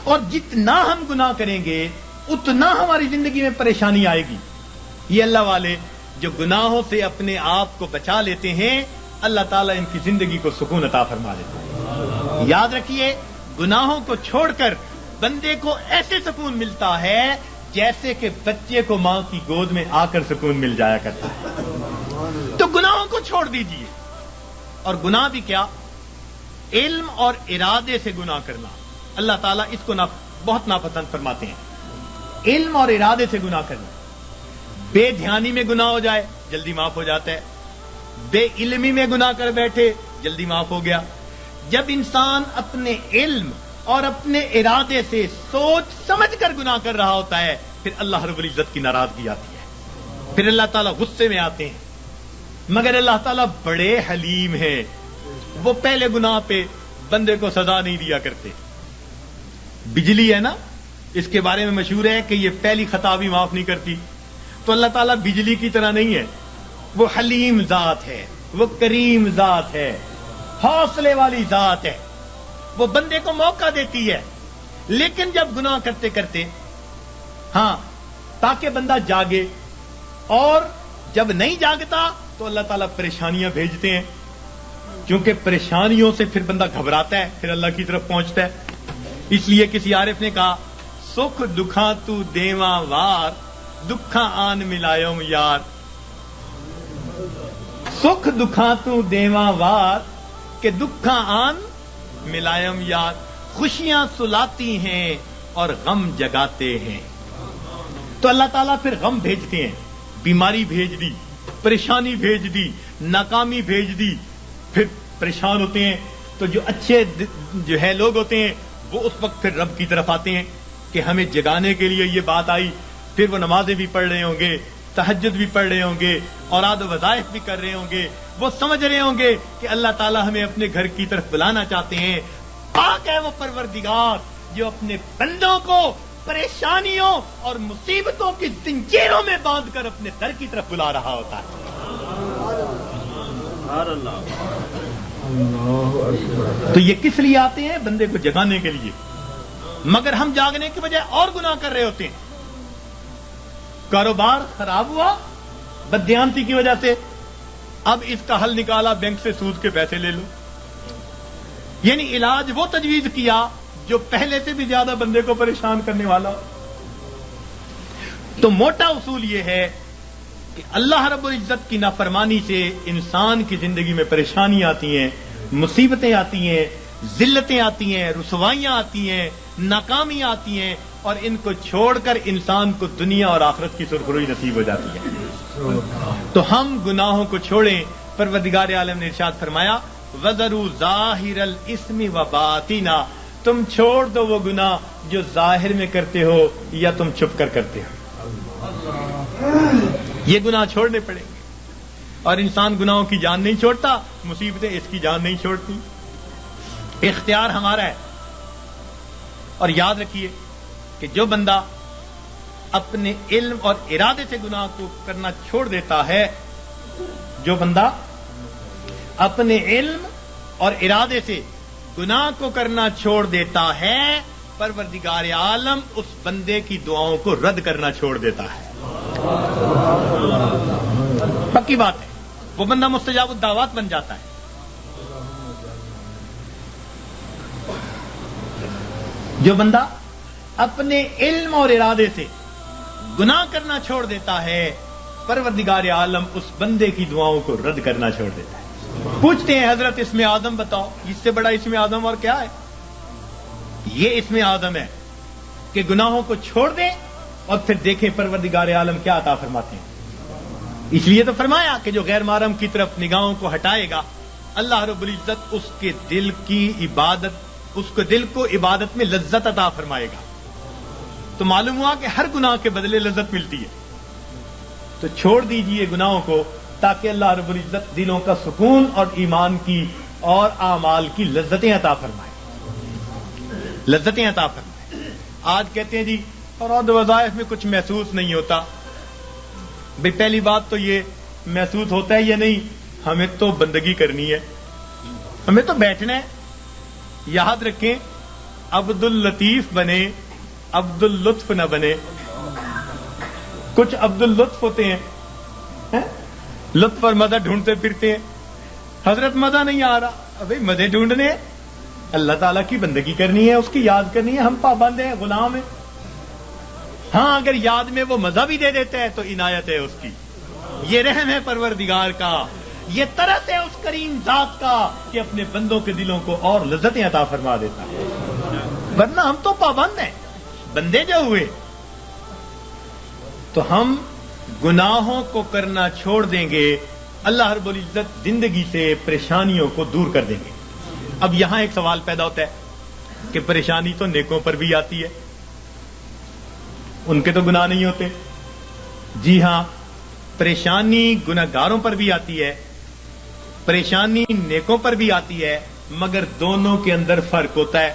اور جتنا ہم گناہ کریں گے اتنا ہماری زندگی میں پریشانی آئے گی. یہ اللہ والے جو گناہوں سے اپنے آپ کو بچا لیتے ہیں اللہ تعالیٰ ان کی زندگی کو سکون عطا فرما دیتا ہے. یاد رکھیے گناہوں کو چھوڑ کر بندے کو ایسے سکون ملتا ہے جیسے کہ بچے کو ماں کی گود میں آ کر سکون مل جایا کرتا ہے. تو گناہوں کو چھوڑ دیجیے. اور گناہ بھی کیا؟ علم اور ارادے سے گناہ کرنا. اللہ تعالیٰ اس کو بہت ناپسند فرماتے ہیں. علم اور ارادے سے گناہ کرنا. بے دھیانی میں گناہ ہو جائے جلدی معاف ہو جاتا ہے. بے علمی میں گناہ کر بیٹھے جلدی معاف ہو گیا. جب انسان اپنے علم اور اپنے ارادے سے سوچ سمجھ کر گناہ کر رہا ہوتا ہے پھر اللہ رب العزت کی ناراضگی آتی ہے. پھر اللہ تعالیٰ غصے میں آتے ہیں. مگر اللہ تعالیٰ بڑے حلیم ہیں. وہ پہلے گناہ پہ بندے کو سزا نہیں دیا کرتے. بجلی ہے نا، اس کے بارے میں مشہور ہے کہ یہ پہلی خطا بھی معاف نہیں کرتی. تو اللہ تعالیٰ بجلی کی طرح نہیں ہے. وہ حلیم ذات ہے، وہ کریم ذات ہے، حوصلے والی ذات ہے. وہ بندے کو موقع دیتی ہے. لیکن جب گناہ کرتے کرتے تاکہ بندہ جاگے، اور جب نہیں جاگتا تو اللہ تعالیٰ پریشانیاں بھیجتے ہیں. کیونکہ پریشانیوں سے پھر بندہ گھبراتا ہے، پھر اللہ کی طرف پہنچتا ہے. اس لیے کسی عارف نے کہا سکھ دکھاں تو دیواں وار دکھاں آن ملایوم یار. سکھ دکھاں تو دیواں وار کہ دکھاں آن ملائم یار. خوشیاں سلاتی ہیں اور غم جگاتے ہیں. تو اللہ تعالیٰ پھر غم بھیجتے ہیں. بیماری بھیج دی، پریشانی بھیج دی، ناکامی بھیج دی. پھر پریشان ہوتے ہیں تو جو اچھے جو ہے لوگ ہوتے ہیں وہ اس وقت پھر رب کی طرف آتے ہیں کہ ہمیں جگانے کے لیے یہ بات آئی. پھر وہ نمازیں بھی پڑھ رہے ہوں گے، تہجد بھی پڑھ رہے ہوں گے، اوراد و وظائف بھی کر رہے ہوں گے. وہ سمجھ رہے ہوں گے کہ اللہ تعالیٰ ہمیں اپنے گھر کی طرف بلانا چاہتے ہیں. پاک ہے وہ پروردگار جو اپنے بندوں کو پریشانیوں اور مصیبتوں کی زنجیروں میں باندھ کر اپنے در کی طرف بلا رہا ہوتا ہے. تو یہ کس لیے آتے ہیں؟ بندے کو جگانے کے لیے. مگر ہم جاگنے کی بجائے اور گناہ کر رہے ہوتے ہیں. کاروبار خراب ہوا بددیانتی کی وجہ سے، اب اس کا حل نکالا بینک سے سود کے پیسے لے لو. یعنی علاج وہ تجویز کیا جو پہلے سے بھی زیادہ بندے کو پریشان کرنے والا. تو موٹا اصول یہ ہے کہ اللہ رب العزت کی نافرمانی سے انسان کی زندگی میں پریشانیاں آتی ہیں، مصیبتیں آتی ہیں، ذلتیں آتی ہیں، رسوائیاں آتی ہیں، ناکامیاں آتی ہیں، اور ان کو چھوڑ کر انسان کو دنیا اور آخرت کی سرخروئی نصیب ہو جاتی ہے. تو ہم گناہوں کو چھوڑیں. پروردگار عالم نے ارشاد فرمایا وَذَرُوا ظَاهِرَ الْإِثْمِ وَبَاطِنَا. تم چھوڑ دو وہ گناہ جو ظاہر میں کرتے ہو یا تم چھپ کر کرتے ہو. یہ گناہ چھوڑنے پڑیں گے. اور انسان گناہوں کی جان نہیں چھوڑتا، مصیبتیں اس کی جان نہیں چھوڑتی. اختیار ہمارا ہے. اور یاد رکھیے کہ جو بندہ اپنے علم اور ارادے سے گناہ کو کرنا چھوڑ دیتا ہے، جو بندہ اپنے علم اور ارادے سے گناہ کو کرنا چھوڑ دیتا ہے، پروردگار عالم اس بندے کی دعاؤں کو رد کرنا چھوڑ دیتا ہے. پکی بات ہے. وہ بندہ مستجاب الدعوات بن جاتا ہے. جو بندہ اپنے علم اور ارادے سے گناہ کرنا چھوڑ دیتا ہے، پروردگار عالم اس بندے کی دعاؤں کو رد کرنا چھوڑ دیتا ہے. پوچھتے ہیں حضرت اسم آدم بتاؤ، اس سے بڑا اسم آدم اور کیا ہے؟ یہ اسم آدم ہے کہ گناہوں کو چھوڑ دیں اور پھر دیکھیں پروردگار عالم کیا عطا فرماتے ہیں. اس لیے تو فرمایا کہ جو غیر محرم کی طرف نگاہوں کو ہٹائے گا اللہ رب العزت اس کے دل کی عبادت، اس کو دل کو عبادت میں لذت عطا فرمائے گا. تو معلوم ہوا کہ ہر گناہ کے بدلے لذت ملتی ہے. تو چھوڑ دیجئے گناہوں کو تاکہ اللہ رب العزت دلوں کا سکون اور ایمان کی اور اعمال کی لذتیں عطا فرمائے. لذتیں عطا فرمائے. آج کہتے ہیں جی اور وظائف میں کچھ محسوس نہیں ہوتا. بھئی پہلی بات تو یہ محسوس ہوتا ہے یا نہیں؟ ہمیں تو بندگی کرنی ہے، ہمیں تو بیٹھنا ہے. یاد رکھیں عبد اللطیف بنے، عبد اللطف نہ بنے. کچھ عبد اللطف ہوتے ہیں، لطف اور مزہ ڈھونڈتے پھرتے ہیں. حضرت مزہ نہیں آ رہا، ابھی مزے ڈھونڈنے ہیں. اللہ تعالیٰ کی بندگی کرنی ہے، اس کی یاد کرنی ہے. ہم پابند ہیں، غلام ہیں. ہاں اگر یاد میں وہ مزہ بھی دے دیتا ہے تو عنایت ہے اس کی. یہ رحم ہے پروردگار کا، یہ طرز ہے اس کریم ذات کا کہ اپنے بندوں کے دلوں کو اور لذتیں عطا فرما دیتا ہے. ورنہ ہم تو پابند ہیں، بندے جو ہوئے تو ہم گناہوں کو کرنا چھوڑ دیں گے، اللہ رب العزت زندگی سے پریشانیوں کو دور کر دیں گے. اب یہاں ایک سوال پیدا ہوتا ہے کہ پریشانی تو نیکوں پر بھی آتی ہے، ان کے تو گناہ نہیں ہوتے. جی ہاں، پریشانی گناہگاروں پر بھی آتی ہے، پریشانی نیکوں پر بھی آتی ہے، مگر دونوں کے اندر فرق ہوتا ہے.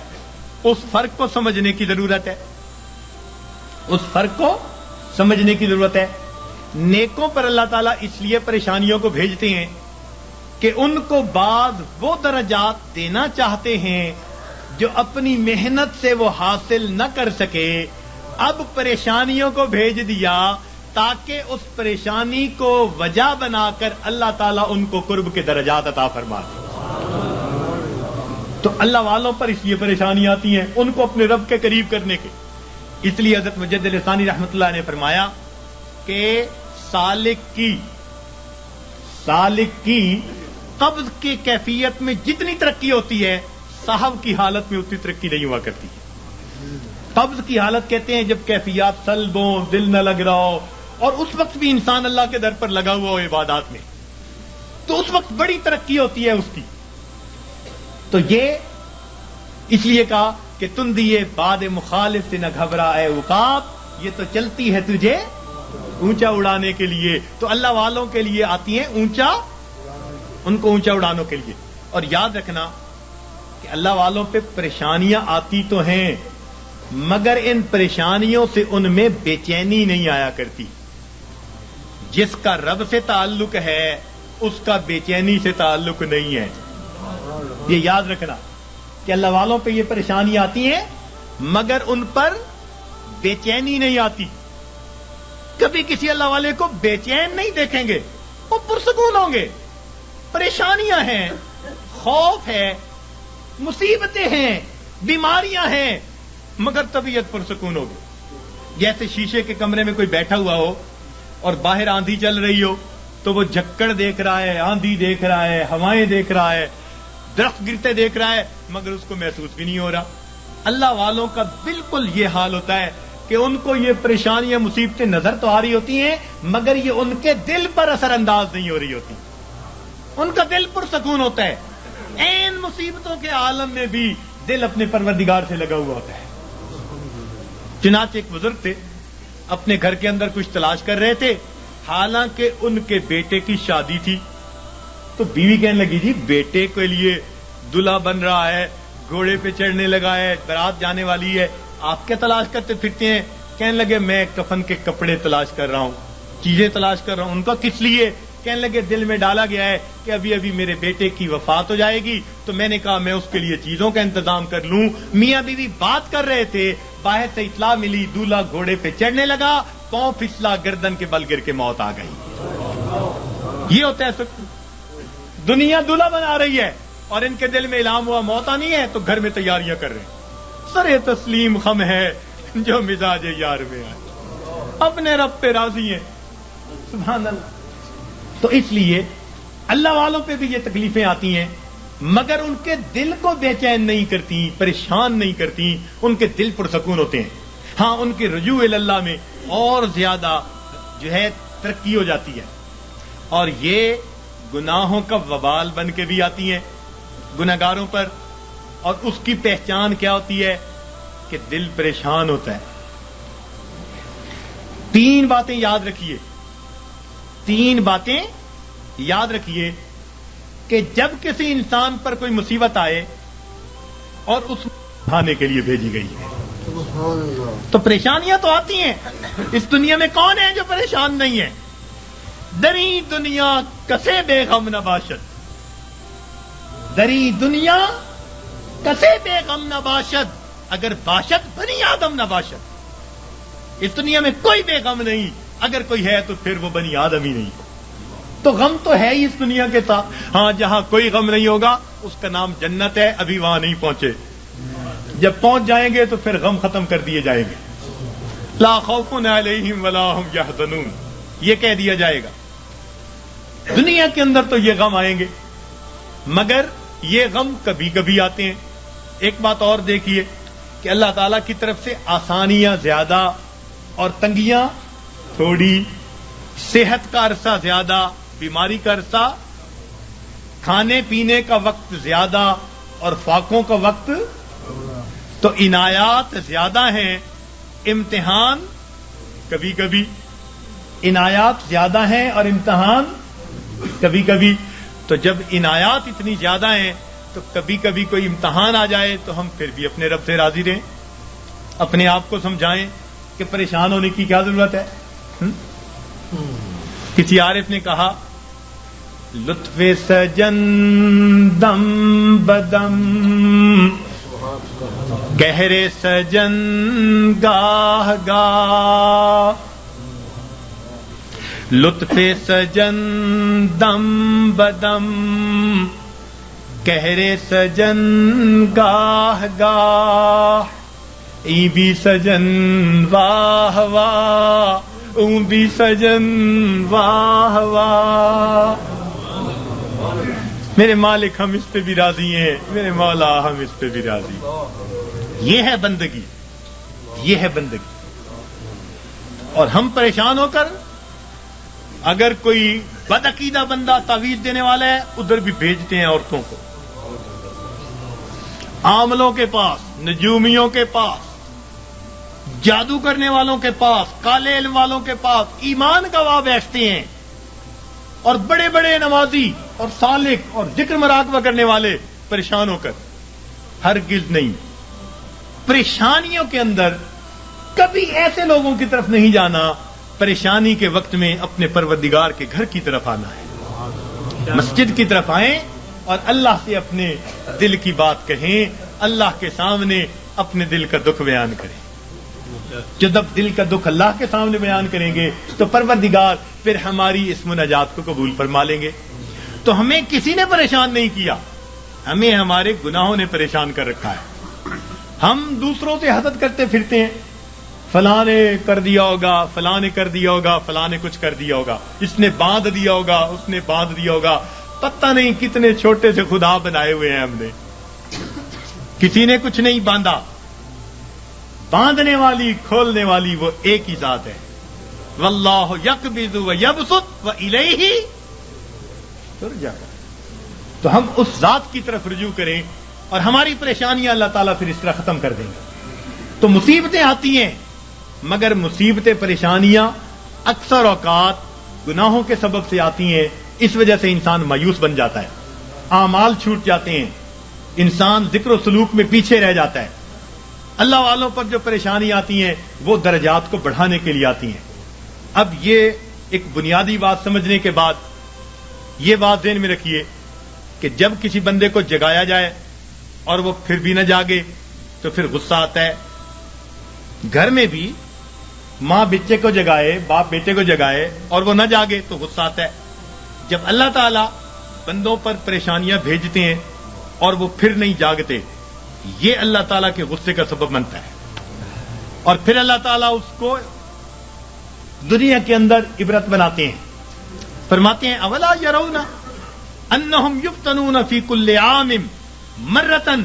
اس فرق کو سمجھنے کی ضرورت ہے، اس فرق کو سمجھنے کی ضرورت ہے. نیکوں پر اللہ تعالیٰ اس لیے پریشانیوں کو بھیجتے ہیں کہ ان کو بعض وہ درجات دینا چاہتے ہیں جو اپنی محنت سے وہ حاصل نہ کر سکے. اب پریشانیوں کو بھیج دیا تاکہ اس پریشانی کو وجہ بنا کر اللہ تعالیٰ ان کو قرب کے درجات عطا فرما دے. تو اللہ والوں پر اس لیے پریشانی آتی ہیں ان کو اپنے رب کے قریب کرنے کے. اس لیے حضرت مجدد ثانی رحمۃ اللہ نے فرمایا کہ سالک کی قبض کی کیفیت میں جتنی ترقی ہوتی ہے صاحب کی حالت میں اتنی ترقی نہیں ہوا کرتی. قبض کی حالت کہتے ہیں جب کیفیات سلب ہو، دل نہ لگ رہا ہو، اور اس وقت بھی انسان اللہ کے در پر لگا ہوا ہو عبادات میں، تو اس وقت بڑی ترقی ہوتی ہے اس کی. تو یہ اس لیے کہا کہ تم دیے باد مخالف سے نہ گھبرا اے عقاب، یہ تو چلتی ہے تجھے اونچا اڑانے کے لیے. تو اللہ والوں کے لیے آتی ہیں اونچا، ان کو اونچا اڑانے کے لیے. اور یاد رکھنا کہ اللہ والوں پہ پریشانیاں آتی تو ہیں مگر ان پریشانیوں سے ان میں بے چینی نہیں آیا کرتی. جس کا رب سے تعلق ہے اس کا بے چینی سے تعلق نہیں ہے. یہ یاد رکھنا کہ اللہ والوں پہ یہ پریشانی آتی ہیں مگر ان پر بے چینی نہیں آتی. کبھی کسی اللہ والے کو بے چین نہیں دیکھیں گے، وہ پرسکون ہوں گے. پریشانیاں ہیں، خوف ہے، مصیبتیں ہیں، بیماریاں ہیں، مگر طبیعت پرسکون ہوگی. جیسے شیشے کے کمرے میں کوئی بیٹھا ہوا ہو اور باہر آندھی چل رہی ہو تو وہ جھکڑ دیکھ رہا ہے، آندھی دیکھ رہا ہے، ہوائیں دیکھ رہا ہے، درخت گرتے دیکھ رہا ہے، مگر اس کو محسوس بھی نہیں ہو رہا. اللہ والوں کا بالکل یہ حال ہوتا ہے کہ ان کو یہ پریشانیاں مصیبتیں نظر تو آ رہی ہوتی ہیں مگر یہ ان کے دل پر اثر انداز نہیں ہو رہی ہوتی. ان کا دل پرسکون ہوتا ہے. این مصیبتوں کے عالم میں بھی دل اپنے پروردگار سے لگا ہوا ہوتا ہے. چنانچہ ایک بزرگ تھے، اپنے گھر کے اندر کچھ تلاش کر رہے تھے، حالانکہ ان کے بیٹے کی شادی تھی. تو بیوی کہنے لگی جی بیٹے کے لیے دلہا بن رہا ہے، گھوڑے پہ چڑھنے لگا ہے، بارات جانے والی ہے، آپ کیا تلاش کرتے پھرتے ہیں؟ کہنے لگے میں کفن کے کپڑے تلاش کر رہا ہوں، چیزیں تلاش کر رہا ہوں. ان کا کس لیے؟ کہنے لگے دل میں ڈالا گیا ہے کہ ابھی ابھی میرے بیٹے کی وفات ہو جائے گی تو میں نے کہا میں اس کے لیے چیزوں کا انتظام کر لوں. میاں بیوی بات کر رہے تھے، باہر سے اطلاع ملی دولہا گھوڑے پہ چڑھنے لگا، پاؤں پھسلا، گردن کے بل گر کے موت آ گئی. یہ ہوتا ہے سب. دنیا دولہا بنا رہی ہے اور ان کے دل میں الہام ہوا موت آنی ہے تو گھر میں تیاریاں کر رہے ہیں. سر تسلیم خم ہے جو مزاج یار میں ہے، اپنے رب پہ راضی ہیں. سبحان اللہ. تو اس لیے اللہ والوں پہ بھی یہ تکلیفیں آتی ہیں مگر ان کے دل کو بے چین نہیں کرتی، پریشان نہیں کرتی، ان کے دل پرسکون ہوتے ہیں. ہاں ان کے رجوع اللہ میں اور زیادہ جو ہے ترقی ہو جاتی ہے. اور یہ گناہوں کا وبال بن کے بھی آتی ہیں گناہگاروں پر. اور اس کی پہچان کیا ہوتی ہے کہ دل پریشان ہوتا ہے. 3 باتیں یاد رکھیے، 3 باتیں یاد رکھیے کہ جب کسی انسان پر کوئی مصیبت آئے اور اس اٹھانے کے لیے بھیجی گئی ہے تو پریشانیاں تو آتی ہیں. اس دنیا میں کون ہے جو پریشان نہیں ہے؟ دری دنیا کسے بے غم نباشد، دری دنیا کسے بے غم نباشد، اگر باشد بنی آدم نہ باشد، اس دنیا میں کوئی بے غم نہیں، اگر کوئی ہے تو پھر وہ بنی آدم ہی نہیں۔ تو غم تو ہے ہی اس دنیا کے ساتھ، ہاں جہاں کوئی غم نہیں ہوگا اس کا نام جنت ہے، ابھی وہاں نہیں پہنچے، جب پہنچ جائیں گے تو پھر غم ختم کر دیے جائیں گے۔ لا خوف علیہم ولا ہم یحزنون، یہ کہہ دیا جائے گا۔ دنیا کے اندر تو یہ غم آئیں گے، مگر یہ غم کبھی کبھی آتے ہیں۔ ایک بات اور دیکھیے کہ اللہ تعالیٰ کی طرف سے آسانیاں زیادہ اور تنگیاں تھوڑی، صحت کا عرصہ زیادہ، بیماری کا عرصہ، کھانے پینے کا وقت زیادہ اور فاقوں کا وقت، تو عنایات زیادہ ہیں، امتحان کبھی کبھی، عنایات زیادہ ہیں اور امتحان کبھی کبھی۔ تو جب عنایات اتنی زیادہ ہیں تو کبھی کبھی کوئی امتحان آ جائے تو ہم پھر بھی اپنے رب سے راضی رہیں، اپنے آپ کو سمجھائیں کہ پریشان ہونے کی کیا ضرورت ہے۔ کسی عارف نے کہا لطف سجن دم بدم، گہرے سجن گاہ گاہ، لطف سجن دم بدم، گہرے سجن گاہ گاہ، ای بھی سجن واہ واہ، اون بھی سجن واہ واہ۔ میرے مالک ہم اس پہ بھی راضی ہیں، میرے مولا ہم اس پہ بھی راضی ہیں۔ یہ ہے بندگی، یہ ہے بندگی۔ اور ہم پریشان ہو کر، اگر کوئی بدعقیدہ بندہ تعویذ دینے والا ہے ادھر بھی بھیجتے ہیں عورتوں کو، عاملوں کے پاس، نجومیوں کے پاس، جادو کرنے والوں کے پاس، کالے علم والوں کے پاس، ایمان گواہ بیٹھتے ہیں، اور بڑے بڑے نمازی اور سالک اور ذکر مراقبہ کرنے والے پریشان ہو کر۔ ہرگز نہیں، پریشانیوں کے اندر کبھی ایسے لوگوں کی طرف نہیں جانا، پریشانی کے وقت میں اپنے پروردگار کے گھر کی طرف آنا ہے، مسجد کی طرف آئیں اور اللہ سے اپنے دل کی بات کہیں، اللہ کے سامنے اپنے دل کا دکھ بیان کریں۔ جب دل کا دکھ اللہ کے سامنے بیان کریں گے تو پروردگار پھر ہماری اس مناجات کو قبول فرما لیں گے۔ تو ہمیں کسی نے پریشان نہیں کیا، ہمیں ہمارے گناہوں نے پریشان کر رکھا ہے۔ ہم دوسروں سے حسد کرتے پھرتے ہیں، فلاں نے کر دیا ہوگا، فلاں نے کر دیا ہوگا، فلاں نے کچھ کر دیا ہوگا، اس نے باندھ دیا ہوگا، اس نے باندھ دیا ہوگا، پتہ نہیں کتنے چھوٹے سے خدا بنائے ہوئے ہیں ہم نے، کسی نے کچھ نہیں باندھا۔ باندھنے والی، کھولنے والی وہ ایک ہی ذات ہے۔ واللہ یقبض ویبسط والیہ ترجع۔ تو ہم اس ذات کی طرف رجوع کریں اور ہماری پریشانیاں اللہ تعالیٰ پھر اس طرح ختم کر دیں گے۔ تو مصیبتیں آتی ہیں، مگر مصیبتیں، پریشانیاں اکثر اوقات گناہوں کے سبب سے آتی ہیں، اس وجہ سے انسان مایوس بن جاتا ہے، اعمال چھوٹ جاتے ہیں، انسان ذکر و سلوک میں پیچھے رہ جاتا ہے۔ اللہ والوں پر جو پریشانی آتی ہیں وہ درجات کو بڑھانے کے لیے آتی ہیں۔ اب یہ ایک بنیادی بات سمجھنے کے بعد یہ بات ذہن میں رکھیے کہ جب کسی بندے کو جگایا جائے اور وہ پھر بھی نہ جاگے تو پھر غصہ آتا ہے۔ گھر میں بھی ماں بچے کو جگائے، باپ بیٹے کو جگائے اور وہ نہ جاگے تو غصہ آتا ہے۔ جب اللہ تعالیٰ بندوں پر پریشانیاں بھیجتے ہیں اور وہ پھر نہیں جاگتے، یہ اللہ تعالیٰ کے غصے کا سبب بنتا ہے، اور پھر اللہ تعالیٰ اس کو دنیا کے اندر عبرت بناتے ہیں۔ فرماتے ہیں اولا یرون انہم یفتنون فی کل عام مرتن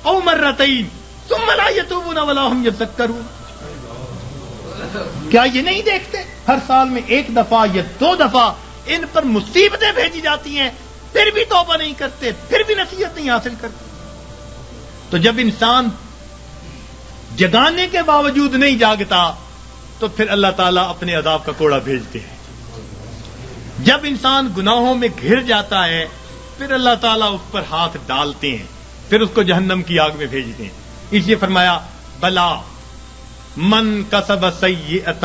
او مرتین ثم لا یتوبون ولا هم یذکرون۔ کیا یہ نہیں دیکھتے ہر سال میں ایک دفعہ یا دو دفعہ ان پر مصیبتیں بھیجی جاتی ہیں، پھر بھی توبہ نہیں کرتے، پھر بھی نصیحت نہیں حاصل کرتے۔ تو جب انسان جگانے کے باوجود نہیں جاگتا تو پھر اللہ تعالیٰ اپنے عذاب کا کوڑا بھیجتے ہیں۔ جب انسان گناہوں میں گھر جاتا ہے پھر اللہ تعالیٰ اس پر ہاتھ ڈالتے ہیں، پھر اس کو جہنم کی آگ میں بھیجتے ہیں۔ اس لیے فرمایا بلا من کسب سیئۃ،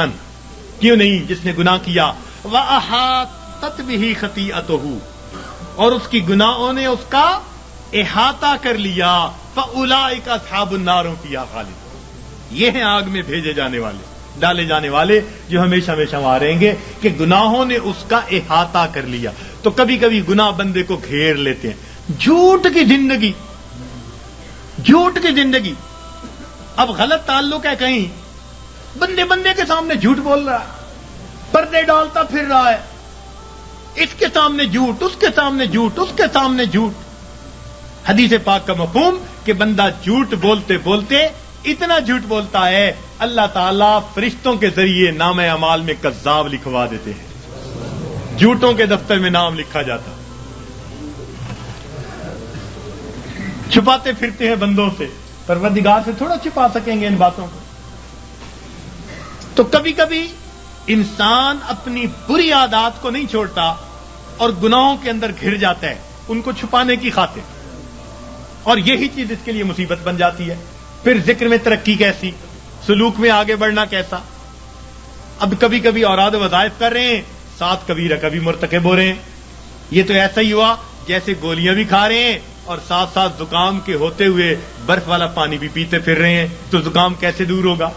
کیوں نہیں جس نے گناہ کیا، وَأَحَاطَتْ بِهِ خَطِیئَتُهُ، اور اس کی گناہوں نے اس کا احاطہ کر لیا، فَأُولَٰئِكَ أَصْحَابُ النَّارِ فِيهَا خَالِدُونَ، یہ ہیں آگ میں بھیجے جانے والے، ڈالے جانے والے، جو ہمیشہ ہمیشہ وہاں رہیں گے، کہ گناہوں نے اس کا احاطہ کر لیا۔ تو کبھی کبھی گناہ بندے کو گھیر لیتے ہیں، جھوٹ کی زندگی، جھوٹ کی زندگی۔ اب غلط تعلق ہے کہیں، بندے بندے کے سامنے جھوٹ بول رہا ہے، پردے ڈالتا پھر رہا ہے، اس کے سامنے جھوٹ، اس کے سامنے جھوٹ، اس کے سامنے جھوٹ۔ حدیث پاک کا مفہوم کہ بندہ جھوٹ بولتے بولتے اتنا جھوٹ بولتا ہے، اللہ تعالیٰ فرشتوں کے ذریعے نام اعمال میں کذاب لکھوا دیتے ہیں، جھوٹوں کے دفتر میں نام لکھا جاتا۔ چھپاتے پھرتے ہیں بندوں سے، پروردگار سے تھوڑا چھپا سکیں گے ان باتوں کو۔ تو کبھی کبھی انسان اپنی بری عادات کو نہیں چھوڑتا اور گناہوں کے اندر گھر جاتا ہے ان کو چھپانے کی خاطر، اور یہی چیز اس کے لیے مصیبت بن جاتی ہے۔ پھر ذکر میں ترقی کیسی، سلوک میں آگے بڑھنا کیسا؟ اب کبھی کبھی اوراد وظائف کر رہے ہیں، ساتھ کبیرہ کبھی مرتکب ہو رہے ہیں۔ یہ تو ایسا ہی ہوا جیسے گولیاں بھی کھا رہے ہیں اور ساتھ ساتھ زکام کے ہوتے ہوئے برف والا پانی بھی پیتے پھر رہے ہیں، تو زکام کیسے دور ہوگا؟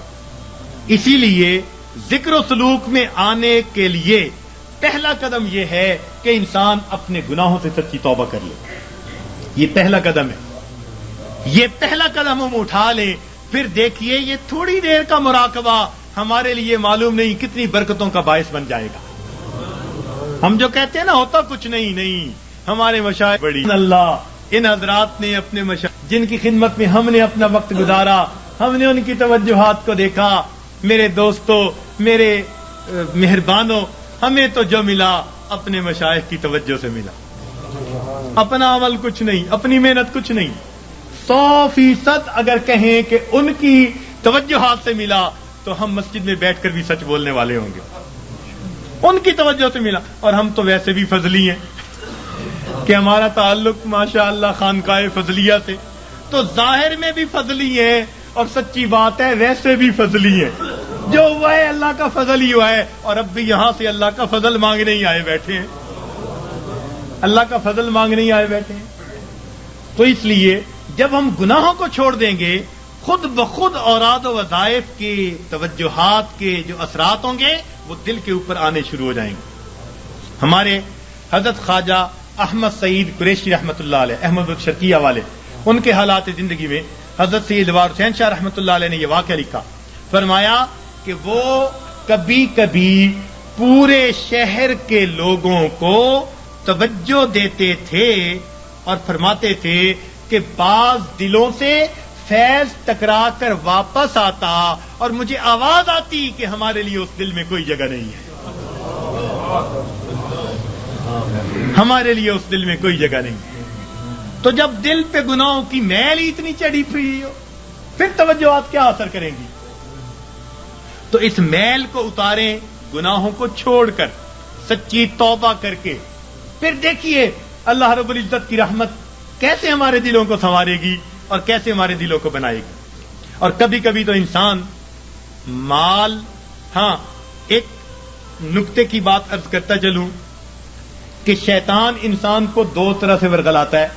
اسی لیے ذکر و سلوک میں آنے کے لیے پہلا قدم یہ ہے کہ انسان اپنے گناہوں سے سچی توبہ کر لے۔ یہ پہلا قدم ہے، یہ پہلا قدم ہم اٹھا لیں، پھر دیکھیے یہ تھوڑی دیر کا مراقبہ ہمارے لیے معلوم نہیں کتنی برکتوں کا باعث بن جائے گا۔ ہم جو کہتے ہیں نا ہوتا کچھ نہیں، ہمارے مشائخ بڑی اللہ، ان حضرات نے اپنے مشائخ جن کی خدمت میں ہم نے اپنا وقت گزارا، ہم نے ان کی توجہات کو دیکھا۔ میرے دوستوں، میرے مہربانوں، ہمیں تو جو ملا اپنے مشائخ کی توجہ سے ملا، اپنا عمل کچھ نہیں، اپنی محنت کچھ نہیں۔ 100% اگر کہیں کہ ان کی توجہات سے ملا تو ہم مسجد میں بیٹھ کر بھی سچ بولنے والے ہوں گے، ان کی توجہ سے ملا۔ اور ہم تو ویسے بھی فضلی ہیں کہ ہمارا تعلق ماشاءاللہ خانقاہ فضلیہ سے، تو ظاہر میں بھی فضلی ہیں اور سچی بات ہے ویسے بھی فضلی ہیں۔ جو ہوا ہے اللہ کا فضل ہی ہوا ہے، اور اب بھی یہاں سے اللہ کا فضل مانگنے ہی آئے بیٹھے ہیں، اللہ کا فضل مانگنے ہی آئے بیٹھے ہیں۔ تو اس لیے جب ہم گناہوں کو چھوڑ دیں گے، خود بخود اوراد و وظائف کی توجہات کے جو اثرات ہوں گے وہ دل کے اوپر آنے شروع ہو جائیں گے۔ ہمارے حضرت خواجہ احمد سعید قریشی رحمۃ اللہ علیہ، احمد الشرقیہ والے، ان کے حالات زندگی میں حضرت سید وار حسین شاہ رحمۃ اللہ علیہ نے یہ واقعہ لکھا، فرمایا کہ وہ کبھی کبھی پورے شہر کے لوگوں کو توجہ دیتے تھے اور فرماتے تھے کہ بعض دلوں سے فیض ٹکرا کر واپس آتا اور مجھے آواز آتی کہ ہمارے لیے اس دل میں کوئی جگہ نہیں ہے، ہمارے لیے اس دل میں کوئی جگہ نہیں ہے۔ تو جب دل پہ گناہوں کی میل ہی اتنی چڑھی ہوئی ہو، پھر توجہات کیا اثر کریں گی؟ تو اس میل کو اتاریں گناہوں کو چھوڑ کر، سچی توبہ کر کے، پھر دیکھیے اللہ رب العزت کی رحمت کیسے ہمارے دلوں کو سنوارے گی اور کیسے ہمارے دلوں کو بنائے گی۔ اور کبھی کبھی تو انسان مال، ہاں ایک نکتے کی بات عرض کرتا چلوں کہ شیطان انسان کو دو طرح سے ورغلاتا ہے،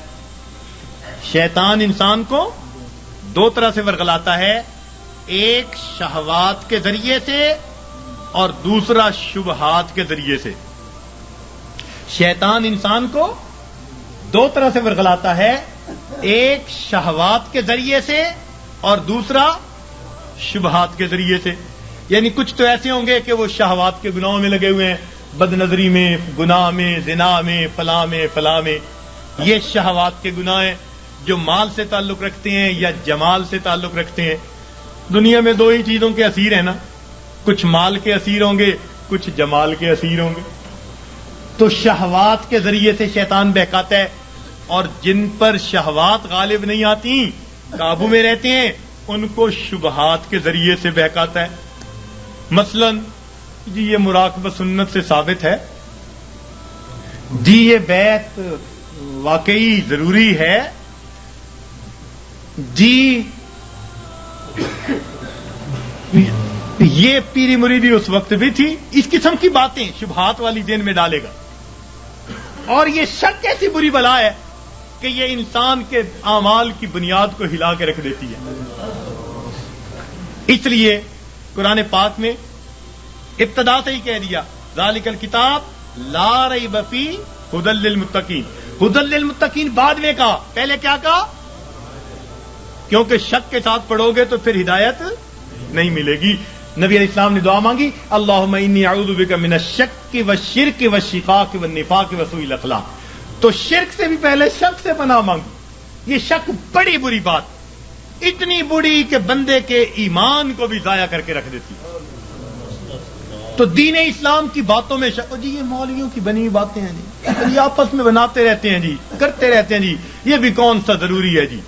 شیطان انسان کو دو طرح سے ورغلاتا ہے، ایک شہوات کے ذریعے سے اور دوسرا شبہات کے ذریعے سے۔ شیطان انسان کو دو طرح سے ورغلاتا ہے، ایک شہوات کے ذریعے سے اور دوسرا شبہات کے ذریعے سے۔ یعنی کچھ تو ایسے ہوں گے کہ وہ شہوات کے گناہوں میں لگے ہوئے ہیں، بد نظری میں، گناہ میں، زنا میں، فلاں میں، یہ شہوات کے گناہ ہیں جو مال سے تعلق رکھتے ہیں یا جمال سے تعلق رکھتے ہیں۔ دنیا میں دو ہی چیزوں کے اسیر ہیں نا، کچھ مال کے اسیر ہوں گے، کچھ جمال کے اسیر ہوں گے۔ تو شہوات کے ذریعے سے شیطان بہکاتا ہے، اور جن پر شہوات غالب نہیں آتی، قابو میں رہتے ہیں، ان کو شبہات کے ذریعے سے بہکاتا ہے۔ مثلا جی یہ مراقبہ سنت سے ثابت ہے، جی یہ بیعت واقعی ضروری ہے، جی یہ پیری مریدی اس وقت بھی تھی، اس قسم کی باتیں شبہات والی دین میں ڈالے گا۔ اور یہ شک ایسی بری بلا ہے کہ یہ انسان کے اعمال کی بنیاد کو ہلا کے رکھ دیتی ہے. اس لیے قرآن پاک میں ابتدا سے ہی کہہ دیا ذالک الکتاب لا ریب فیہ ھدی للمتقین. ھدی للمتقین بعد میں کہا، پہلے کیا کہا؟ کیونکہ شک کے ساتھ پڑھو گے تو پھر ہدایت نہیں ملے گی. نبی علیہ السلام نے دعا مانگی اللہم انی اعوذ بک من الشک والشرک والشقاق والنفاق وسوء الاخلاق. تو شرک سے بھی پہلے شک سے پناہ مانگی. یہ شک بڑی بری بات، اتنی بری کہ بندے کے ایمان کو بھی ضائع کر کے رکھ دیتی. تو دین اسلام کی باتوں میں شک، جی یہ مولویوں کی بنی باتیں ہیں جی، یہ آپس میں بناتے رہتے ہیں جی، کرتے رہتے ہیں جی، یہ بھی کون سا ضروری ہے جی.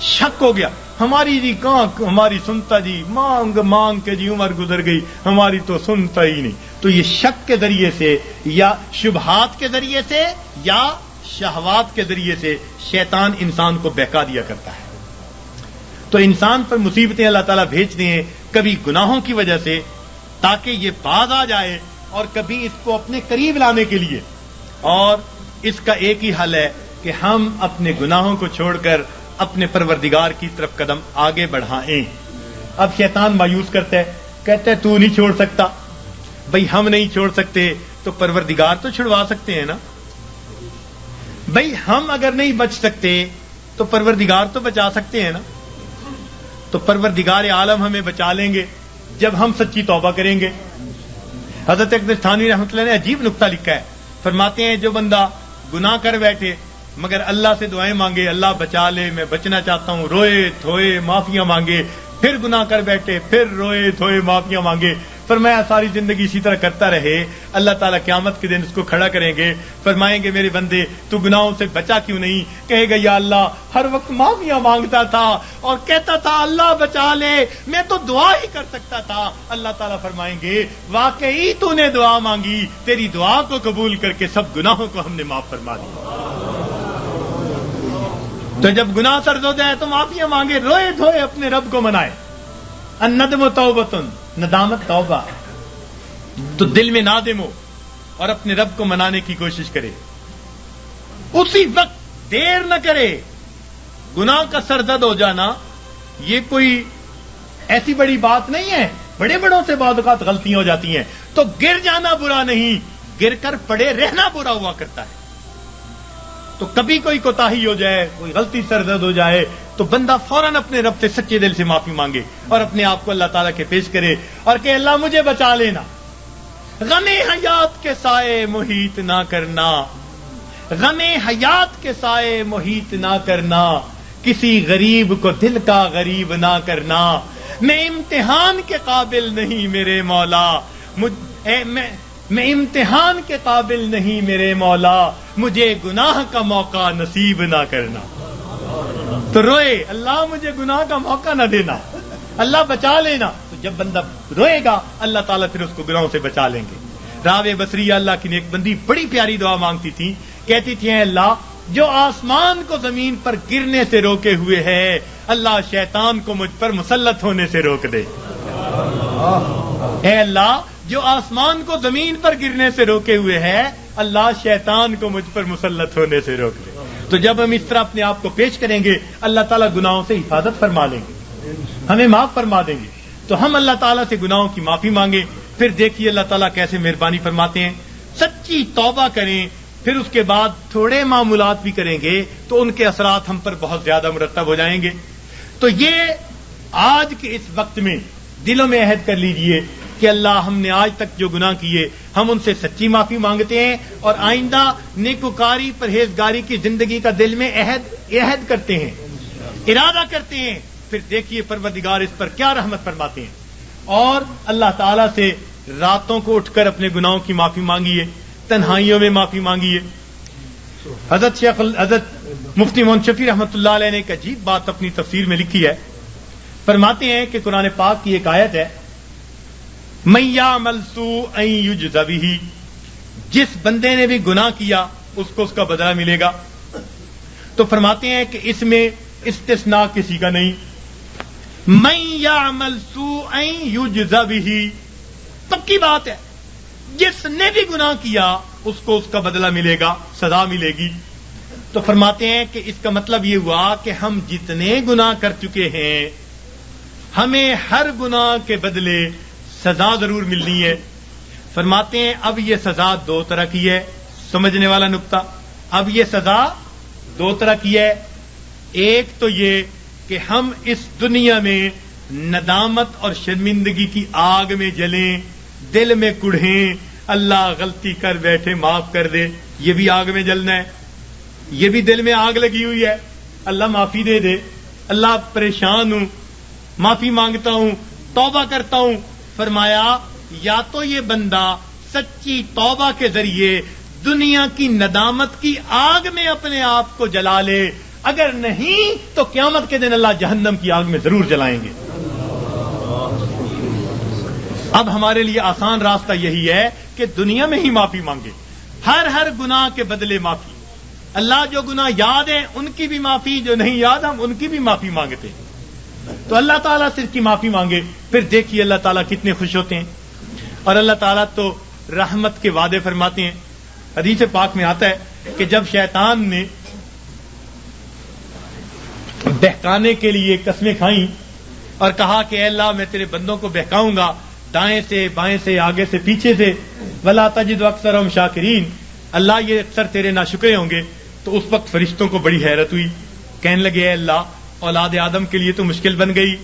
شک ہو گیا، ہماری جی کہاں ہماری سنتا جی، مانگ مانگ کے جی عمر گزر گئی، ہماری تو سنتا ہی نہیں. تو یہ شک کے ذریعے سے یا شبہات کے ذریعے سے یا شہوات کے ذریعے سے شیطان انسان کو بہکا دیا کرتا ہے. تو انسان پر مصیبتیں اللہ تعالیٰ بھیجتے ہیں، کبھی گناہوں کی وجہ سے تاکہ یہ باز آ جائے، اور کبھی اس کو اپنے قریب لانے کے لیے. اور اس کا ایک ہی حل ہے کہ ہم اپنے گناہوں کو چھوڑ کر اپنے پروردگار کی طرف قدم آگے بڑھائیں. اب شیطان مایوس کرتا ہے، کہتا ہے تو نہیں چھوڑ سکتا. بھئی ہم نہیں چھوڑ سکتے تو پروردگار تو چھڑوا سکتے ہیں نا. بھئی ہم اگر نہیں بچ سکتے تو پروردگار تو بچا سکتے ہیں نا. تو پروردگار عالم ہمیں بچا لیں گے جب ہم سچی توبہ کریں گے. حضرت اقدس تھانوی رحمۃ اللہ نے عجیب نکتہ لکھا ہے. فرماتے ہیں جو بندہ گناہ کر بیٹھے مگر اللہ سے دعائیں مانگے اللہ بچا لے، میں بچنا چاہتا ہوں، روئے دھوئے معافیاں مانگے، پھر گناہ کر بیٹھے، پھر روئے دھوئے معافیاں مانگے، فرمایا ساری زندگی اسی طرح کرتا رہے، اللہ تعالیٰ قیامت کے دن اس کو کھڑا کریں گے، فرمائیں گے میرے بندے تو گناہوں سے بچا کیوں نہیں؟ کہے گا یا اللہ ہر وقت معافیاں مانگتا تھا اور کہتا تھا اللہ بچا لے، میں تو دعا ہی کر سکتا تھا. اللہ تعالیٰ فرمائیں گے واقعی تو نے دعا مانگی، تیری دعا کو قبول کر کے سب گناہوں کو ہم نے معاف فرما دیا. تو جب گناہ سرد ہو جائے تو معافیاں مانگے، روئے دھوئے اپنے رب کو منائے. الندم توبۃ، ندامت توبہ. تو دل میں نادم ہو اور اپنے رب کو منانے کی کوشش کرے، اسی وقت دیر نہ کرے. گناہ کا سرزد ہو جانا یہ کوئی ایسی بڑی بات نہیں ہے. بڑے بڑوں سے بعض اوقات غلطیاں ہو جاتی ہیں، تو گر جانا برا نہیں، گر کر پڑے رہنا برا ہوا کرتا ہے. تو کبھی کوئی کوتاہی ہو جائے، کوئی غلطی سرزد ہو جائے تو بندہ فوراً اپنے رب سے سچے دل سے معافی مانگے اور اپنے آپ کو اللہ تعالیٰ کے پیش کرے اور کہ اللہ مجھے بچا لینا. غم حیات کے سائے محیط نہ کرنا، غم حیات کے سائے محیط نہ کرنا، کسی غریب کو دل کا غریب نہ کرنا. میں امتحان کے قابل نہیں میرے مولا، میں امتحان کے قابل نہیں میرے مولا، مجھے گناہ کا موقع نصیب نہ کرنا. تو روئے اللہ مجھے گناہ کا موقع نہ دینا، اللہ بچا لینا. تو جب بندہ روئے گا اللہ تعالیٰ پھر اس کو گناہوں سے بچا لیں گے. راوے بصریہ اللہ کی نیک بندی بڑی پیاری دعا مانگتی تھی، کہتی تھی اے اللہ جو آسمان کو زمین پر گرنے سے روکے ہوئے ہے اللہ شیطان کو مجھ پر مسلط ہونے سے روک دے. اے اللہ جو آسمان کو زمین پر گرنے سے روکے ہوئے ہے اللہ شیطان کو مجھ پر مسلط ہونے سے روک دے. تو جب ہم اس طرح اپنے آپ کو پیش کریں گے اللہ تعالیٰ گناہوں سے حفاظت فرما لیں گے، ہمیں معاف فرما دیں گے. تو ہم اللہ تعالیٰ سے گناہوں کی معافی مانگیں، پھر دیکھیے اللہ تعالیٰ کیسے مہربانی فرماتے ہیں. سچی توبہ کریں، پھر اس کے بعد تھوڑے معمولات بھی کریں گے تو ان کے اثرات ہم پر بہت زیادہ مرتب ہو جائیں گے. تو یہ آج کے اس وقت میں دلوں میں عہد کر لیجئے کہ اللہ ہم نے آج تک جو گناہ کیے ہم ان سے سچی معافی مانگتے ہیں اور آئندہ نیکوکاری پرہیزگاری کی زندگی کا دل میں عہد کرتے ہیں، ارادہ کرتے ہیں. پھر دیکھیے پروردگار اس پر کیا رحمت فرماتے ہیں. اور اللہ تعالیٰ سے راتوں کو اٹھ کر اپنے گناہوں کی معافی مانگیے، تنہائیوں میں معافی مانگیے. حضرت مفتی محمد شفیع رحمۃ اللہ علیہ نے ایک عجیب بات اپنی تفسیر میں لکھی ہے. فرماتے ہیں کہ قرآن پاک کی ایک آیت ہے من یعمل سوءا یجز بہ، جس بندے نے بھی گناہ کیا اس کو اس کا بدلہ ملے گا. تو فرماتے ہیں کہ اس میں استثناء کسی کا نہیں. من یعمل سوءا یجز بہ، پکی بات ہے، جس نے بھی گناہ کیا اس کو اس کا بدلہ ملے گا، سزا ملے گی. تو فرماتے ہیں کہ اس کا مطلب یہ ہوا کہ ہم جتنے گناہ کر چکے ہیں ہمیں ہر گناہ کے بدلے سزا ضرور ملنی ہے. فرماتے ہیں اب یہ سزا دو طرح کی ہے. سمجھنے والا نقطہ، اب یہ سزا دو طرح کی ہے. ایک تو یہ کہ ہم اس دنیا میں ندامت اور شرمندگی کی آگ میں جلیں، دل میں کڑھیں، اللہ غلطی کر بیٹھے معاف کر دے، یہ بھی آگ میں جلنا ہے. یہ بھی دل میں آگ لگی ہوئی ہے، اللہ معافی دے دے، اللہ پریشان ہوں، معافی مانگتا ہوں، توبہ کرتا ہوں. فرمایا یا تو یہ بندہ سچی توبہ کے ذریعے دنیا کی ندامت کی آگ میں اپنے آپ کو جلا لے، اگر نہیں تو قیامت کے دن اللہ جہنم کی آگ میں ضرور جلائیں گے. اب ہمارے لیے آسان راستہ یہی ہے کہ دنیا میں ہی معافی مانگے، ہر گناہ کے بدلے معافی. اللہ جو گناہ یاد ہیں ان کی بھی معافی، جو نہیں یاد ہم ان کی بھی معافی مانگتے ہیں. تو اللہ تعالیٰ سے اس کی معافی مانگے، پھر دیکھیے اللہ تعالیٰ کتنے خوش ہوتے ہیں. اور اللہ تعالیٰ تو رحمت کے وعدے فرماتے ہیں. حدیث پاک میں آتا ہے کہ جب شیطان نے بہکانے کے لیے قسمیں کھائیں اور کہا کہ اے اللہ میں تیرے بندوں کو بہکاؤں گا دائیں سے بائیں سے آگے سے پیچھے سے، ولا تجد اکثرهم شاکرین، اللہ یہ اکثر تیرے ناشکرے ہوں گے. تو اس وقت فرشتوں کو بڑی حیرت ہوئی، کہنے لگے اے اللہ اولاد آدم کے لیے تو مشکل بن گئی.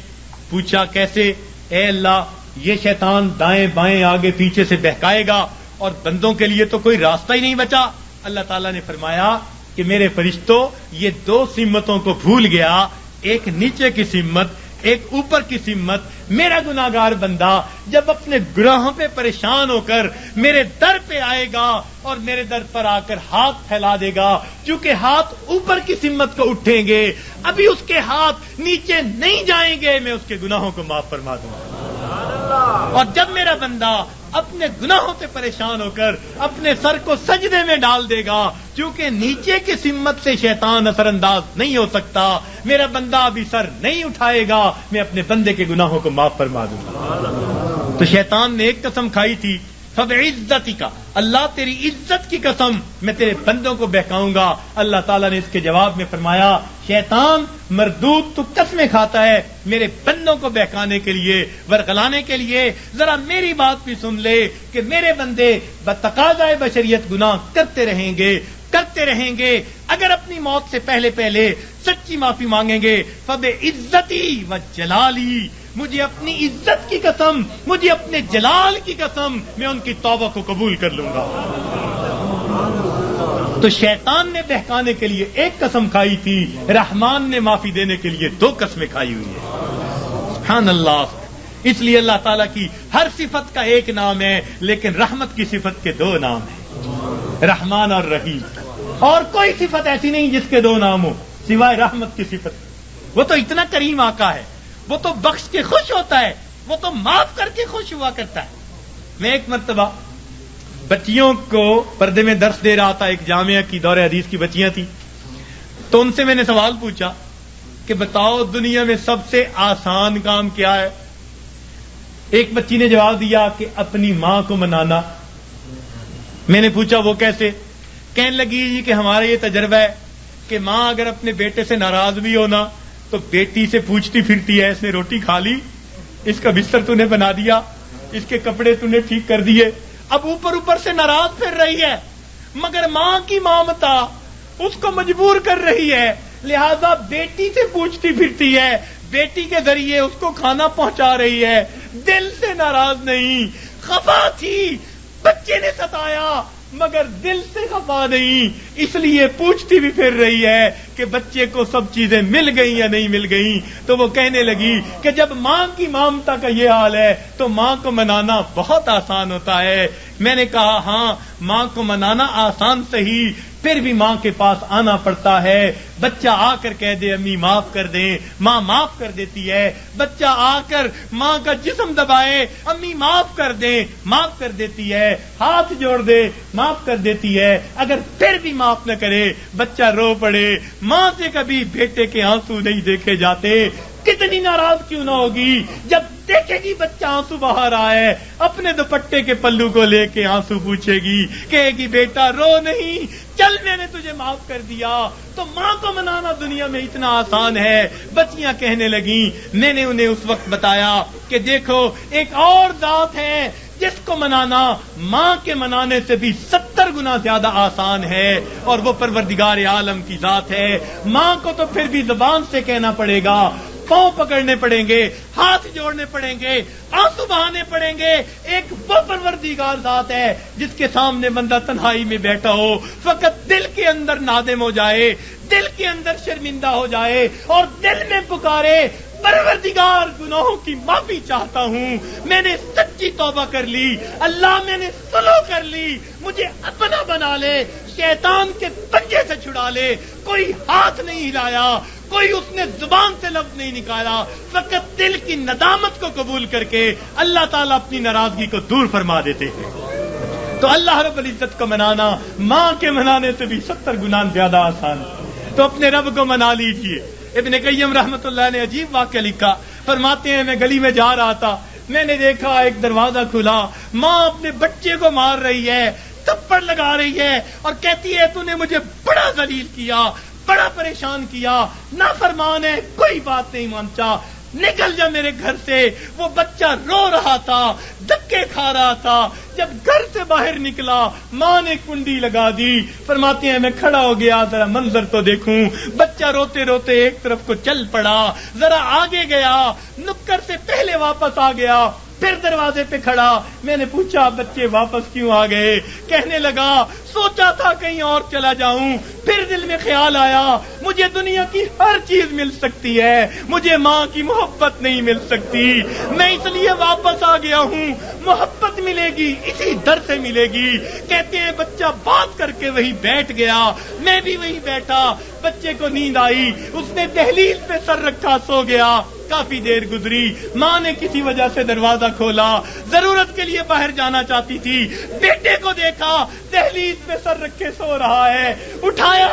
پوچھا کیسے؟ اے اللہ یہ شیطان دائیں بائیں آگے پیچھے سے بہکائے گا اور بندوں کے لیے تو کوئی راستہ ہی نہیں بچا. اللہ تعالیٰ نے فرمایا کہ میرے فرشتوں یہ دو سمتوں کو بھول گیا، ایک نیچے کی سمت، ایک اوپر کی سمت. میرا گناہگار بندہ جب اپنے گناہوں پہ پریشان ہو کر میرے در پہ آئے گا اور میرے در پر آ کر ہاتھ پھیلا دے گا، چونکہ ہاتھ اوپر کی سمت کو اٹھیں گے، ابھی اس کے ہاتھ نیچے نہیں جائیں گے، میں اس کے گناہوں کو معاف فرما دوں گا. اور جب میرا بندہ اپنے گناہوں سے پریشان ہو کر اپنے سر کو سجدے میں ڈال دے گا، کیونکہ نیچے کی سمت سے شیطان اثر انداز نہیں ہو سکتا، میرا بندہ ابھی سر نہیں اٹھائے گا، میں اپنے بندے کے گناہوں کو معاف فرما دوں گا. تو شیطان نے ایک قسم کھائی تھی، فبعزتک، اللہ تیری عزت کی قسم میں تیرے بندوں کو بہکاؤں گا. اللہ تعالیٰ نے اس کے جواب میں فرمایا شیطان مردود تو قسمیں کھاتا ہے میرے بندوں کو بہکانے کے لیے، ورغلانے کے لیے. ذرا میری بات بھی سن لے کہ میرے بندے بتقاضائے بشریت گناہ کرتے رہیں گے اگر اپنی موت سے پہلے سچی معافی مانگیں گے. فبعزتی و جلالی، مجھے اپنی عزت کی قسم، مجھے اپنے جلال کی قسم، میں ان کی توبہ کو قبول کر لوں گا. تو شیطان نے بہکانے کے لیے ایک قسم کھائی تھی، رحمان نے معافی دینے کے لیے دو قسمیں کھائی ہوئی ہیں. سبحان اللہ. اس لیے اللہ تعالیٰ کی ہر صفت کا ایک نام ہے، لیکن رحمت کی صفت کے دو نام ہیں، رحمان اور رحیم. اور کوئی صفت ایسی نہیں جس کے دو نام ہو سوائے رحمت کی صفت. وہ تو اتنا کریم آقا ہے، وہ تو بخش کے خوش ہوتا ہے، وہ تو معاف کر کے خوش ہوا کرتا ہے. میں ایک مرتبہ بچیوں کو پردے میں درس دے رہا تھا، ایک جامعہ کی دور حدیث کی بچیاں تھیں. تو ان سے میں نے سوال پوچھا کہ بتاؤ دنیا میں سب سے آسان کام کیا ہے؟ ایک بچی نے جواب دیا کہ اپنی ماں کو منانا. میں نے پوچھا وہ کیسے؟ کہنے لگی جی کہ ہمارا یہ تجربہ ہے کہ ماں اگر اپنے بیٹے سے ناراض بھی ہونا تو بیٹی سے پوچھتی پھرتی ہے اس نے روٹی کھا لی، اس کا بستر تو نے بنا دیا، اس کے کپڑے تو نے ٹھیک کر دیے. اب اوپر سے ناراض پھر رہی ہے، مگر ماں کی مامتا اس کو مجبور کر رہی ہے، لہذا بیٹی سے پوچھتی پھرتی ہے، بیٹی کے ذریعے اس کو کھانا پہنچا رہی ہے. دل سے ناراض نہیں، خفا تھی، بچے نے ستایا مگر دل سے خفا نہیں، اس لیے پوچھتی بھی پھر رہی ہے کہ بچے کو سب چیزیں مل گئیں یا نہیں مل گئیں. تو وہ کہنے لگی کہ جب ماں کی مامتا کا یہ حال ہے تو ماں کو منانا بہت آسان ہوتا ہے. میں نے کہا ہاں ماں کو منانا آسان صحیح، پھر بھی ماں کے پاس آنا پڑتا ہے. بچہ آ کر کہہ دے امی معاف کر دیں، ماں معاف کر دیتی ہے. بچہ آ کر ماں کا جسم دبائے، امی معاف کر دیں، معاف کر دیتی ہے. ہاتھ جوڑ دے، معاف کر دیتی ہے. اگر پھر بھی معاف نہ کرے، بچہ رو پڑے، ماں سے کبھی بیٹے کے آنسو نہیں دیکھے جاتے. کتنی ناراض کیوں نہ ہوگی جب دیکھے گی بچہ آنسو بہا رہا ہے، اپنے دوپٹے کے پلو کو لے کے آنسو پوچھے گی، کہے گی بیٹا رو نہیں، چل میں نے تجھے معاف کر دیا۔ تو ماں کو منانا دنیا میں اتنا آسان ہے۔ بچیاں کہنے لگیں، میں نے انہیں اس وقت بتایا کہ دیکھو ایک اور ذات ہے جس کو منانا ماں کے منانے سے بھی 70 گنا زیادہ آسان ہے، اور وہ پروردگار عالم کی ذات ہے۔ ماں کو تو پھر بھی زبان سے کہنا پڑے گا، پاؤں پکڑنے پڑیں گے، ہاتھ جوڑنے پڑیں گے، آنسو بہانے پڑیں گے۔ ایک وہ پروردگار ذات ہے جس کے سامنے بندہ تنہائی میں بیٹھا ہو، فقط دل کے اندر نادم ہو جائے، دل کے اندر شرمندہ ہو جائے اور دل میں پکارے، پروردگار گناہوں کی معافی چاہتا ہوں، میں نے سچی توبہ کر لی، اللہ میں نے صلح کر لی، مجھے اپنا بنا لے، شیطان کے پنجے سے چھڑا لے۔ کوئی ہاتھ نہیں ہلایا، کوئی اس نے زبان سے لفظ نہیں نکالا، فقط دل کی ندامت کو قبول کر کے اللہ تعالیٰ اپنی ناراضگی کو دور فرما دیتے ہیں۔ تو اللہ رب العزت کو منانا ماں کے منانے سے بھی 70 گنا زیادہ آسان ہے۔ تو اپنے رب کو منا لیجئے۔ ابن قیم رحمت اللہ نے عجیب واقعہ لکھا، فرماتے ہیں میں گلی میں جا رہا تھا، میں نے دیکھا ایک دروازہ کھلا، ماں اپنے بچے کو مار رہی ہے، تھپڑ لگا رہی ہے اور کہتی ہے تو نے مجھے بڑا ذلیل کیا، بڑا پریشان کیا، نافرمان ہے، کوئی بات نہیں مانتا، نکل جا میرے گھر سے۔ وہ بچہ رو رہا تھا، دھکے کھا رہا تھا، جب گھر سے باہر نکلا ماں نے کنڈی لگا دی۔ فرماتے ہیں میں کھڑا ہو گیا ذرا منظر تو دیکھوں، بچہ روتے روتے ایک طرف کو چل پڑا، ذرا آگے گیا، نکر سے پہلے واپس آ گیا، پھر دروازے پہ کھڑا، میں نے پوچھا بچے واپس کیوں آ گئے؟ کہنے لگا سوچا تھا کہیں اور چلا جاؤں، پھر دل میں خیال آیا مجھے دنیا کی ہر چیز مل سکتی ہے، مجھے ماں کی محبت نہیں مل سکتی، میں اس لیے واپس آ گیا ہوں، محبت ملے گی اسی در سے ملے گی۔ کہتے ہیں بچہ بات کر کے وہی بیٹھ گیا، میں بھی وہی بیٹھا، بچے کو نیند آئی، اس نے دہلیز پہ سر رکھا سو گیا۔ کافی دیر گزری، ماں نے کسی وجہ سے دروازہ کھولا، ضرورت کے لیے باہر جانا چاہتی تھی، بیٹے کو دیکھا دہلیز پہ سر رکھے سو رہا ہے، اٹھایا،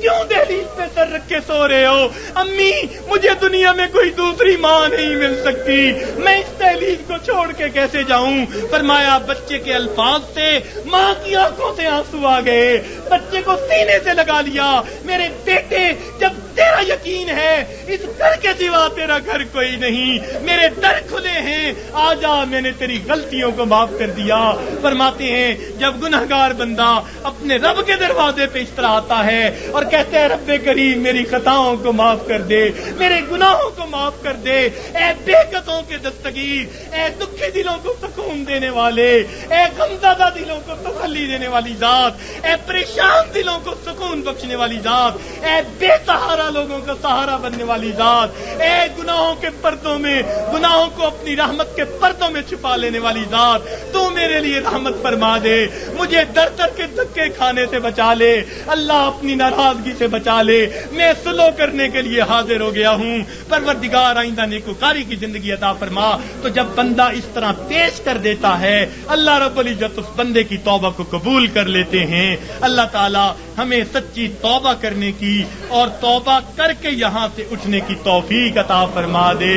کیوں دہلیز پہ سر رکھ کے سو رہے ہو؟ امی مجھے دنیا میں کوئی دوسری ماں نہیں مل سکتی، میں اس دہلیز کو چھوڑ کے کیسے جاؤں؟ فرمایا بچے کے الفاظ سے ماں کی آنکھوں سے آنسو آ گئے، بچے کو سینے سے لگا لیا، میرے بیٹے جب تیرا یقین ہے اس گھر کے سوا تیرا گھر کوئی نہیں، میرے در کھلے ہیں، آ جا، میں نے تیری غلطیوں کو معاف کر دیا۔ فرماتے ہیں جب گنہگار بندہ اپنے رب کے دروازے پہ اس طرح آتا ہے اور کہتے ہیں رب کریم میری خطاؤں کو معاف کر دے، میرے گناہوں کو معاف کر دے، اے بے قطعوں کے دستگیر، اے دکھی دلوں کو سکون دینے والے، اے غمزدہ دلوں کو تسلی دینے والی ذات، اے پریشان دلوں کو سکون بخشنے والی ذات، اے بے سہارا لوگوں کا سہارا بننے والی ذات، اے گناہوں کے پردوں میں گناہوں کو اپنی رحمت کے پردوں میں چھپا لینے والی ذات، تو میرے لیے رحمت فرما دے، مجھے در در کے دھکے کھانے سے بچا لے، اللہ اپنی ناراضگی سے بچا لے، میں صلح کرنے کے لیے حاضر ہو گیا ہوں، پروردگار آئندہ نیکوکاری کی زندگی عطا فرما۔ تو جب بندہ اس طرح پیش کر دیتا ہے اللہ رب العزت اس بندے کی توبہ کو قبول کر لیتے ہیں۔ اللہ تعالی ہمیں سچی توبہ کرنے کی اور توبہ کر کے یہاں سے اٹھنے کی توفیق عطا فرما دے۔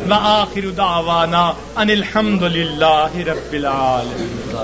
وآخر دعوانا ان الحمد للہ رب العالمین۔